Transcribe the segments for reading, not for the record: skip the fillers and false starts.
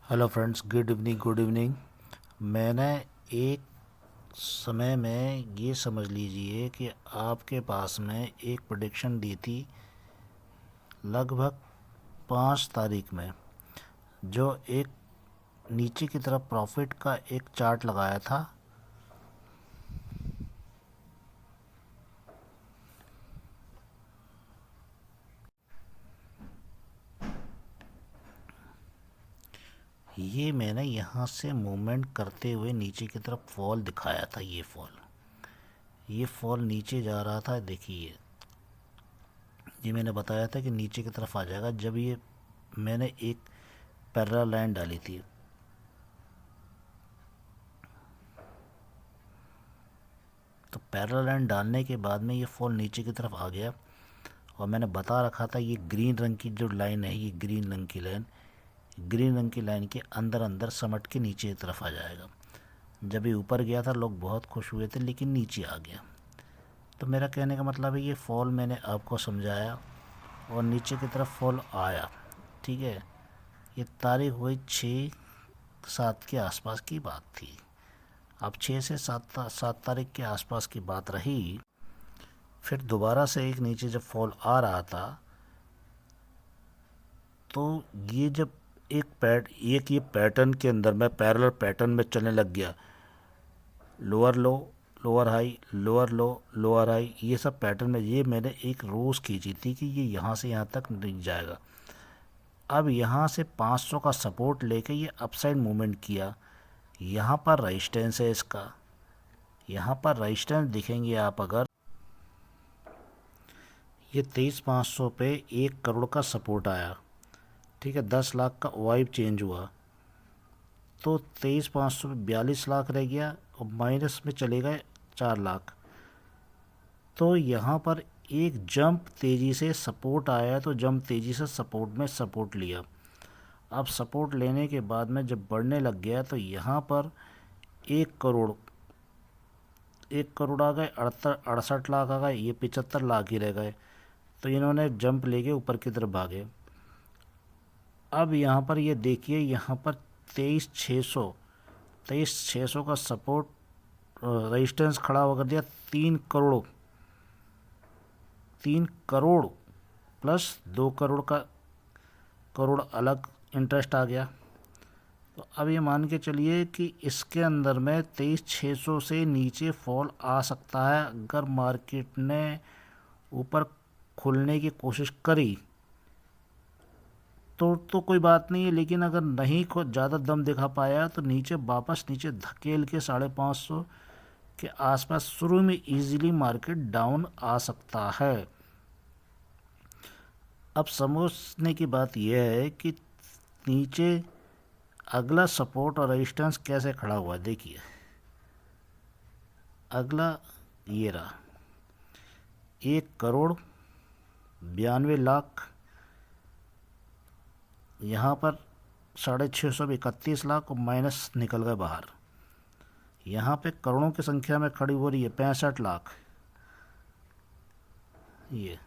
Hello friends, good evening. मैंने एक समय में ये समझ लीजिए कि आपके पास में एक प्रेडिक्शन दी थी लगभग 5 तारीख में, जो एक नीचे की तरफ प्रॉफिट का एक चार्ट लगाया था। ये मैंने यहाँ से मूवमेंट करते हुए नीचे की तरफ फॉल दिखाया था। ये फॉल नीचे जा रहा था। देखिए, ये मैंने बताया था कि नीचे की तरफ आ जाएगा। जब ये मैंने एक पैरेलल लाइन डाली थी, तो पैरेलल लाइन डालने के बाद में ये फॉल नीचे की तरफ आ गया। और मैंने बता रखा था ये ग्रीन रंग की जो लाइन है, ये ग्रीन रंग की लाइन के अंदर अंदर समट के नीचे की तरफ आ जाएगा। जब ये ऊपर गया था लोग बहुत खुश हुए थे, लेकिन नीचे आ गया। तो मेरा कहने का मतलब है ये फॉल मैंने आपको समझाया और नीचे की तरफ फॉल आया। ठीक है, ये तारीख हुई 6-7 के आसपास की बात थी। अब 6 से 7 तारीख के आसपास की बात रही। फिर दोबारा से एक नीचे जब फॉल आ रहा था, तो ये जब एक ये पैटर्न के अंदर में पैरेलल पैटर्न में चलने लग गया, लोअर लो, लोअर हाई, लोअर लो, लोअर हाई, ये सब पैटर्न में, ये मैंने एक रोज़ खींची थी कि ये यहाँ से यहाँ तक नहीं जाएगा। अब यहाँ से 500 का सपोर्ट लेके ये अपसाइड मूवमेंट किया। यहाँ पर रेजिस्टेंस है इसका, यहाँ पर रेजिस्टेंस दिखेंगे आप अगर, ये 23,500 पे 1 करोड़ का सपोर्ट आया। ठीक है, 10 लाख का वाइब चेंज हुआ, तो 23,500 पे 42 लाख रह गया और माइनस में चले गए 4 लाख। तो यहाँ पर एक जंप तेज़ी से सपोर्ट आया, तो जंप तेज़ी से सपोर्ट में सपोर्ट लिया। अब सपोर्ट लेने के बाद में जब बढ़ने लग गया, तो यहाँ पर 1 करोड़, 1 करोड़ आ गए, 68 लाख आ गए, ये 75 लाख ही रह गए। तो इन्होंने जंप लेके ऊपर की तरफ भागे। अब यहाँ पर ये देखिए, यहाँ पर 23,600 का सपोर्ट रेजिस्टेंस खड़ा होकर दिया। 3 करोड़, 3 करोड़ प्लस 2 करोड़ का करोड़ अलग इंटरेस्ट आ गया। तो अब ये मान के चलिए कि इसके अंदर में 23,600 से नीचे फॉल आ सकता है। अगर मार्केट ने ऊपर खुलने की कोशिश करी तो कोई बात नहीं है, लेकिन अगर नहीं को ज़्यादा दम दिखा पाया तो नीचे वापस नीचे धकेल के 550 के आसपास शुरू में इजीली मार्केट डाउन आ सकता है। अब समझने की बात यह है कि नीचे अगला सपोर्ट और रेजिस्टेंस कैसे खड़ा हुआ। देखिए, अगला ये रहा 1 करोड़ 92 लाख, यहाँ पर 650 में 31 लाख और माइनस निकल गए बाहर। यहाँ पे करोड़ों की संख्या में खड़ी हो रही है 65 लाख। ये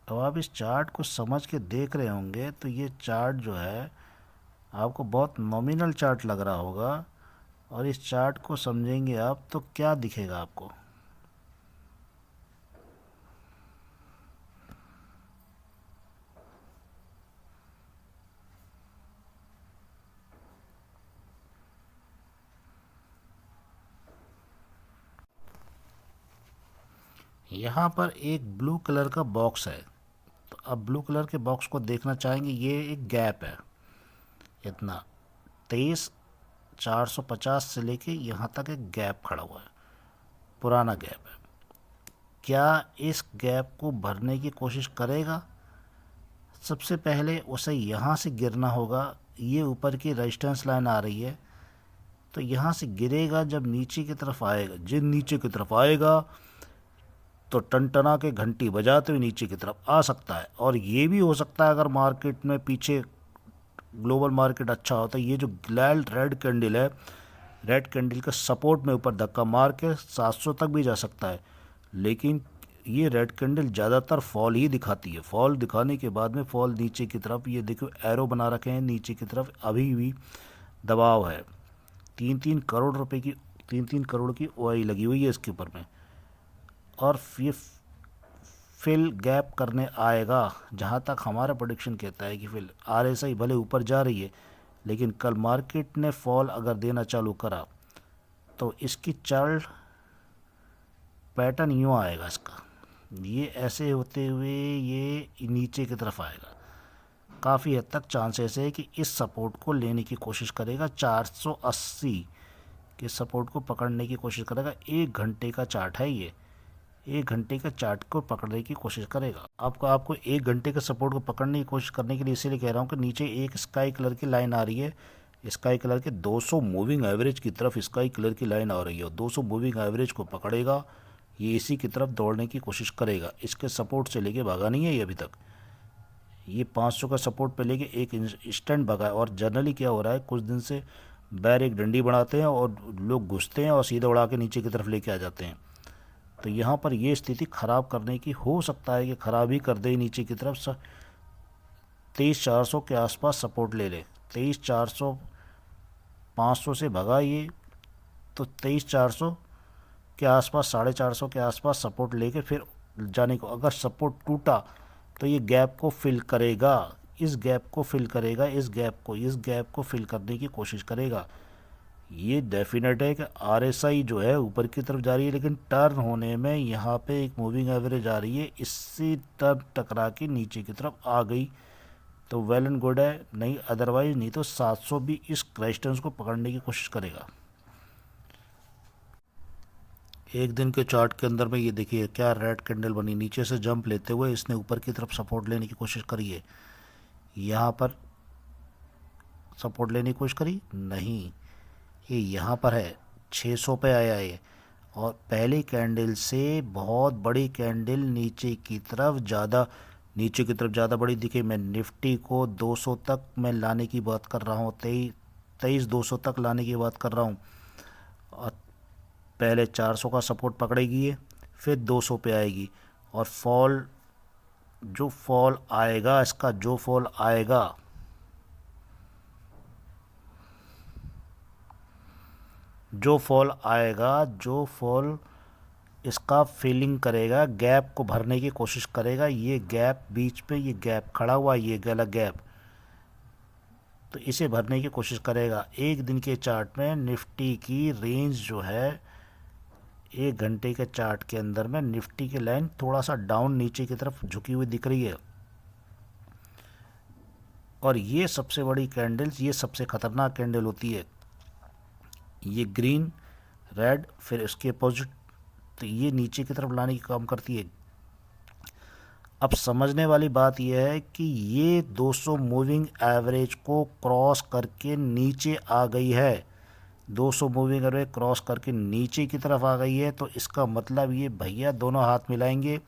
अब आप इस चार्ट को समझ के देख रहे होंगे तो ये चार्ट जो है आपको बहुत नॉमिनल चार्ट लग रहा होगा, और इस चार्ट को समझेंगे आप तो क्या दिखेगा आपको। यहाँ पर एक ब्लू कलर का बॉक्स है, तो अब ब्लू कलर के बॉक्स को देखना चाहेंगे। ये एक गैप है, इतना 23,450 से लेके यहाँ तक एक गैप खड़ा हुआ है, पुराना गैप है। क्या इस गैप को भरने की कोशिश करेगा? सबसे पहले उसे यहाँ से गिरना होगा। ये ऊपर की रेजिस्टेंस लाइन आ रही है, तो यहाँ से गिरेगा। जब नीचे की तरफ आएगा, जिन नीचे की तरफ आएगा तो टनटना के घंटी बजाते हुए नीचे की तरफ आ सकता है। और ये भी हो सकता है अगर मार्केट में पीछे ग्लोबल मार्केट अच्छा होता है, ये जो रेड कैंडल है, रेड कैंडल के सपोर्ट में ऊपर धक्का मार के 700 तक भी जा सकता है। लेकिन ये रेड कैंडल ज़्यादातर फॉल ही दिखाती है। फॉल दिखाने के बाद में फॉल नीचे की तरफ, ये देखो एरो बना रखे हैं नीचे की तरफ, अभी भी दबाव है। 3-3 की ओआई लगी हुई है इसके ऊपर में, और ये फिल गैप करने आएगा। जहाँ तक हमारा प्रोडिक्शन कहता है कि फिल आरएसआई भले ऊपर जा रही है, लेकिन कल मार्केट ने फॉल अगर देना चालू करा तो इसकी चार्ट पैटर्न यूँ आएगा इसका, ये ऐसे होते हुए ये नीचे की तरफ आएगा। काफ़ी हद तक चांसेस है कि इस सपोर्ट को लेने की कोशिश करेगा, 480 के सपोर्ट को पकड़ने की कोशिश करेगा। 1 घंटे का चार्ट है ये, 1 घंटे का चार्ट को पकड़ने की कोशिश करेगा। आपको 1 घंटे के सपोर्ट को पकड़ने की कोशिश करने के लिए इसीलिए कह रहा हूँ कि नीचे एक स्काई कलर की लाइन आ रही है, स्काई कलर के 200 मूविंग एवरेज की तरफ स्काई कलर की लाइन आ रही है, और 200 मूविंग एवरेज को पकड़ेगा, ये इसी की तरफ दौड़ने की कोशिश करेगा। इसके सपोर्ट से लेके भागा नहीं है ये अभी तक, ये 500 का सपोर्ट पे लेके एक इंस्टेंट भागा है। और जनरली क्या हो रहा है, कुछ दिन से बैर एक डंडी बनाते हैं और लोग घुसते हैं और सीधा उड़ा के नीचे की तरफ लेके आ जाते हैं। तो यहाँ पर ये स्थिति ख़राब करने की हो सकता है कि ख़राब ही कर दे नीचे की तरफ। 23,400 के आसपास सपोर्ट ले ले, 23,400, 500 से भगा ये, तो 23,400 के आसपास, 450 के आसपास सपोर्ट लेके फिर जाने को। अगर सपोर्ट टूटा तो ये गैप को फिल करेगा, इस गैप को फिल करेगा, इस गैप को फिल करने की कोशिश करेगा। ये डेफिनेट है कि आरएसआई जो है ऊपर की तरफ जा रही है, लेकिन टर्न होने में यहाँ पे एक मूविंग एवरेज आ रही है, इससे टर्न टकरा के नीचे की तरफ आ गई तो वेल एंड गुड है, नहीं अदरवाइज नहीं तो 700 भी इस रेजिस्टेंस को पकड़ने की कोशिश करेगा। एक दिन के चार्ट के अंदर में ये देखिए क्या रेड कैंडल बनी, नीचे से जंप लेते हुए इसने ऊपर की तरफ सपोर्ट लेने की कोशिश करी है। यहाँ पर सपोर्ट लेने की कोशिश करी नहीं, ये यहाँ पर है, 600 पे आया है, और पहली कैंडल से बहुत बड़ी कैंडल नीचे की तरफ ज़्यादा बड़ी दिखे। मैं निफ्टी को 200 तक मैं लाने की बात कर रहा हूँ, 23,200 तक लाने की बात कर रहा हूँ। और पहले 400 का सपोर्ट पकड़ेगी ये, फिर 200 पे आएगी, और जो फॉल आएगा इसका फिलिंग करेगा, गैप को भरने की कोशिश करेगा। ये गैप बीच पे, ये गैप खड़ा हुआ, ये गला गैप, तो इसे भरने की कोशिश करेगा। एक दिन के चार्ट में निफ्टी की रेंज जो है, 1 घंटे के चार्ट के अंदर में निफ्टी की लाइन थोड़ा सा डाउन नीचे की तरफ झुकी हुई दिख रही है, और ये सबसे बड़ी कैंडल्स, ये सबसे खतरनाक कैंडल होती है, ये ग्रीन रेड फिर इसके अपोजिट, तो ये नीचे की तरफ लाने की काम करती है। अब समझने वाली बात यह है कि ये 200 मूविंग एवरेज को क्रॉस करके नीचे आ गई है, 200 मूविंग एवरेज क्रॉस करके नीचे की तरफ आ गई है, तो इसका मतलब ये भैया दोनों हाथ मिलाएंगे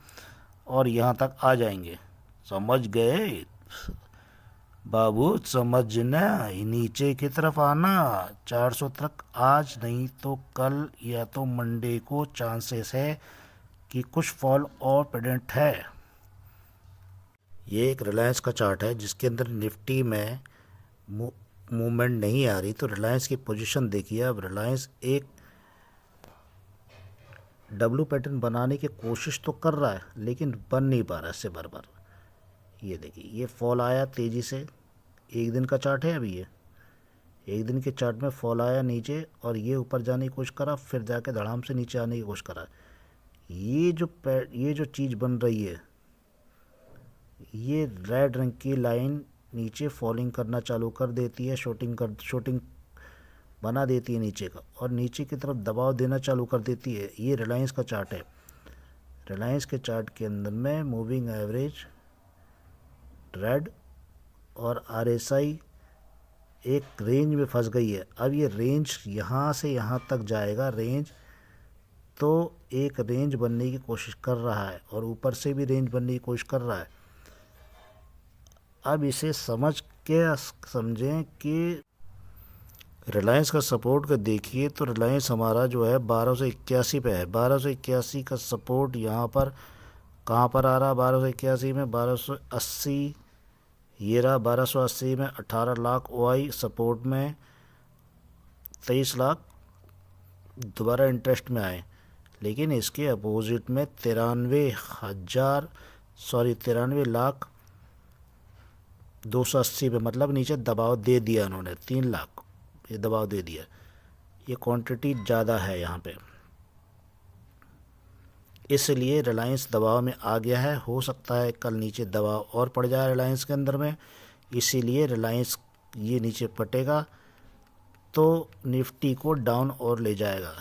और यहाँ तक आ जाएंगे। समझ गए बाबू, समझना, नीचे की तरफ आना 400 तक आज नहीं तो कल या तो मंडे को चांसेस है कि कुछ फॉल और प्रेजेंट है। ये एक रिलायंस का चार्ट है जिसके अंदर निफ्टी में मूवमेंट नहीं आ रही, तो रिलायंस की पोजीशन देखिए। अब रिलायंस एक डब्ल्यू पैटर्न बनाने की कोशिश तो कर रहा है, लेकिन बन नहीं पा रहा है इससे बार। ये देखिए ये फॉल आया तेज़ी से, एक दिन का चार्ट है अभी, ये एक दिन के चार्ट में फॉल आया नीचे, और ये ऊपर जाने की कोशिश करा, फिर जाके धड़ाम से नीचे आने की कोशिश करा। ये जो चीज़ बन रही है, ये रेड रंग की लाइन नीचे फॉलिंग करना चालू कर देती है, शॉर्टिंग बना देती है नीचे का, और नीचे की तरफ दबाव देना चालू कर देती है। ये रिलायंस का चार्ट है। रिलायंस के चार्ट के अंदर में मूविंग एवरेज रेड और आरएसआई एक रेंज में फंस गई है। अब ये रेंज यहाँ से यहाँ तक जाएगा, रेंज तो एक रेंज बनने की कोशिश कर रहा है, और ऊपर से भी रेंज बनने की कोशिश कर रहा है। अब इसे समझें कि रिलायंस का सपोर्ट का देखिए तो रिलायंस हमारा जो है 1281 पे है। 1281 का सपोर्ट यहाँ पर कहाँ पर आ रहा है? 1281 में 1280, ये रहा 1280 में 18 लाख ओआई सपोर्ट में, 23 लाख दोबारा इंटरेस्ट में आए। लेकिन इसके अपोजिट में 93,280,000 पे, मतलब नीचे दबाव दे दिया उन्होंने, 3 लाख ये दबाव दे दिया। ये क्वांटिटी ज़्यादा है यहाँ पे, इसलिए रिलायंस दबाव में आ गया है। हो सकता है कल नीचे दबाव और पड़ जाए रिलायंस के अंदर में, इसीलिए रिलायंस ये नीचे पटेगा तो निफ्टी को डाउन और ले जाएगा।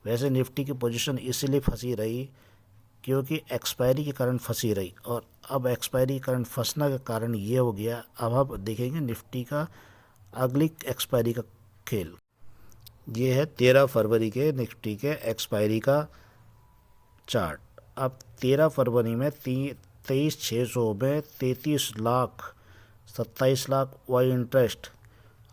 वैसे निफ्टी की पोजीशन इसीलिए फंसी रही क्योंकि एक्सपायरी के कारण फंसी रही, और अब एक्सपायरी के कारण फंसने का कारण ये हो गया। अब देखेंगे निफ्टी का अगली एक्सपायरी का खेल। ये है 13 फरवरी के निफ्टी के एक्सपायरी का चार्ट। अब 13 फरवरी में 23,600 में 33 लाख, 27 लाख वाई इंटरेस्ट,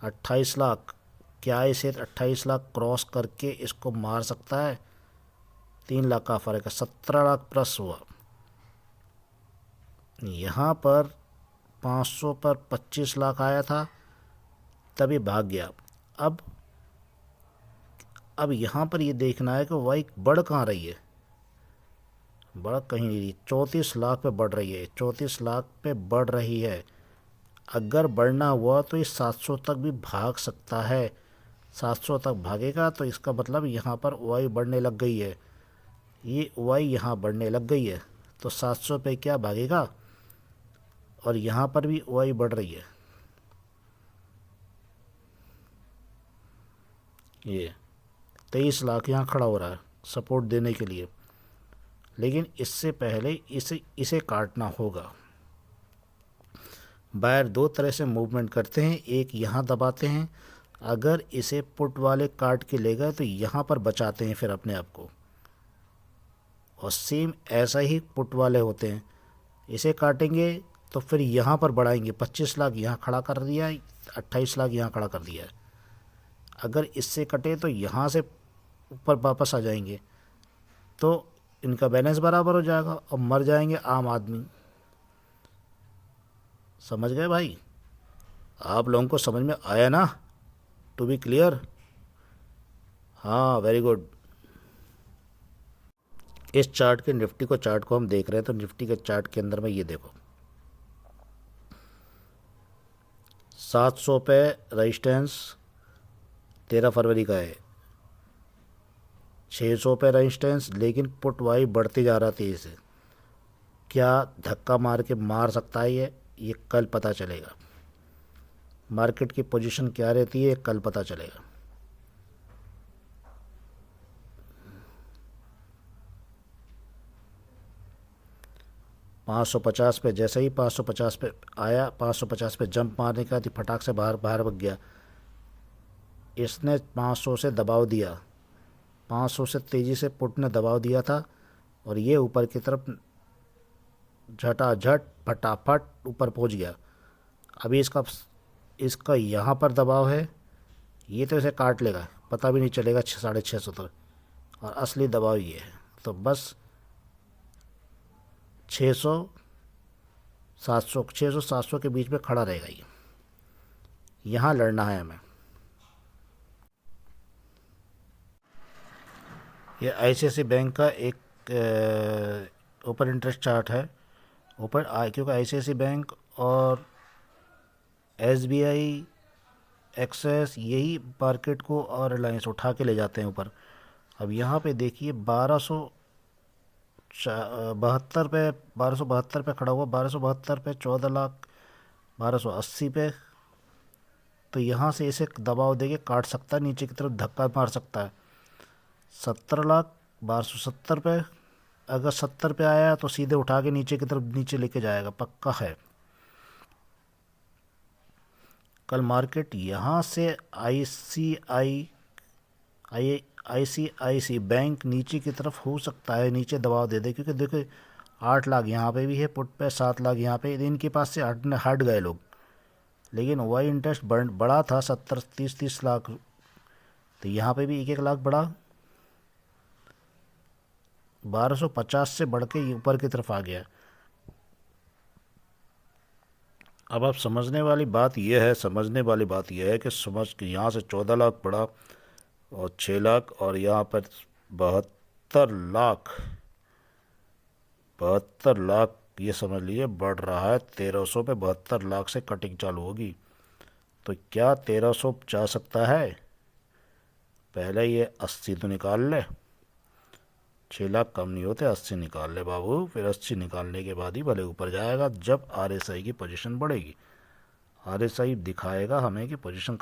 28 लाख, क्या इसे 28 लाख क्रॉस करके इसको मार सकता है? 3 लाख का फ़र्क है, 17 लाख प्लस हुआ। यहाँ पर 500 पर 25 लाख आया था, तभी भाग गया। अब यहाँ पर ये देखना है कि वाई बढ़ कहाँ रही है। बढ़ कहीं नहीं रही, 34 लाख पे बढ़ रही है, 34 लाख पे बढ़ रही है। अगर बढ़ना हुआ तो ये 700 तक भी भाग सकता है। 700 तक भागेगा तो इसका मतलब यहाँ पर वाई बढ़ने लग गई है, ये वाई यहाँ बढ़ने लग गई है, तो 700 पे क्या भागेगा, और यहाँ पर भी वाई बढ़ रही है। ये 23 लाख यहाँ खड़ा हो रहा है सपोर्ट देने के लिए, लेकिन इससे पहले इसे काटना होगा। बायर दो तरह से मूवमेंट करते हैं, एक यहाँ दबाते हैं, अगर इसे पुट वाले काट के ले गए तो यहाँ पर बचाते हैं फिर अपने आप को, और सेम ऐसा ही पुट वाले होते हैं, इसे काटेंगे तो फिर यहाँ पर बढ़ाएंगे। 25 लाख यहाँ खड़ा कर दिया, 28 लाख यहाँ खड़ा कर दिया। अगर इससे कटे तो यहाँ से ऊपर वापस आ जाएंगे, तो इनका बैलेंस बराबर हो जाएगा और मर जाएंगे आम आदमी। समझ गए भाई? आप लोगों को समझ में आया ना? To be clear? हाँ, वेरी गुड। इस चार्ट के निफ्टी को चार्ट को हम देख रहे हैं, तो निफ्टी के चार्ट के अंदर में ये देखो 700 पे रेजिस्टेंस 13 फरवरी का है, 600 पे रेजिस्टेंस, लेकिन पुट वाई बढ़ते जा रहा तेज़ी से। क्या धक्का मार के मार सकता है ये कल पता चलेगा। मार्केट की पोजीशन क्या रहती है कल पता चलेगा। $550 पे, जैसे ही 550 पे आया, 550 पे जंप मारने का, फटाक से बाहर भाग गया। इसने 500 से दबाव दिया, 500 से तेज़ी से पुट ने दबाव दिया था, और ये ऊपर की तरफ झटाझट फटाफट ऊपर पहुंच गया। अभी इसका यहाँ पर दबाव है, ये तो इसे काट लेगा, पता भी नहीं चलेगा 650 तक, और असली दबाव ये है। तो बस 600-700 के बीच में खड़ा रहेगा ये, यहाँ लड़ना है हमें। ये आईसीआईसीआई बैंक का एक ओपन इंटरेस्ट चार्ट है। क्योंकि आईसीआईसीआई बैंक और एसबीआई, एक्सेस, यही मार्केट को और रिलायंस उठा के ले जाते हैं ऊपर। अब यहाँ पे देखिए 1272 पे, 1272 पे खड़ा हुआ, 1272 पे 14 लाख, 1280 पे, तो यहाँ से इसे दबाव देके काट सकता है, नीचे की तरफ धक्का मार सकता है। 17 लाख 1270 पे, अगर 70 पे आया तो सीधे उठा के नीचे की तरफ नीचे लेके जाएगा, पक्का है। कल मार्केट यहाँ से आईसीआईसी बैंक नीचे की तरफ हो सकता है, नीचे दबाव दे दे, क्योंकि देखो 8 लाख यहाँ पे भी है पुट पे, 7 लाख यहाँ पे, इनके पास से हट गए लोग, लेकिन वाई इंटरेस्ट बढ़ा था 30 लाख, तो यहाँ पे भी 1 1 लाख बढ़ा, 1250 से बढ़ के ये ऊपर की तरफ आ गया। अब आप समझने वाली बात यह है कि समझ के यहाँ से 14 लाख बढ़ा और 6 लाख, और यहाँ पर 72 लाख, 72 लाख ये समझ लीजिए बढ़ रहा है 1300 पे। 72 लाख से कटिंग चालू होगी, तो क्या 1300 जा सकता है? पहले ये 80 तो निकाल ले, 6 लाख कम नहीं होते, 80 निकाल ले बाबू, फिर 80 निकालने के बाद ही भले ऊपर जाएगा जब RSI की पोजीशन बढ़ेगी। RSI दिखाएगा हमें कि पोजीशन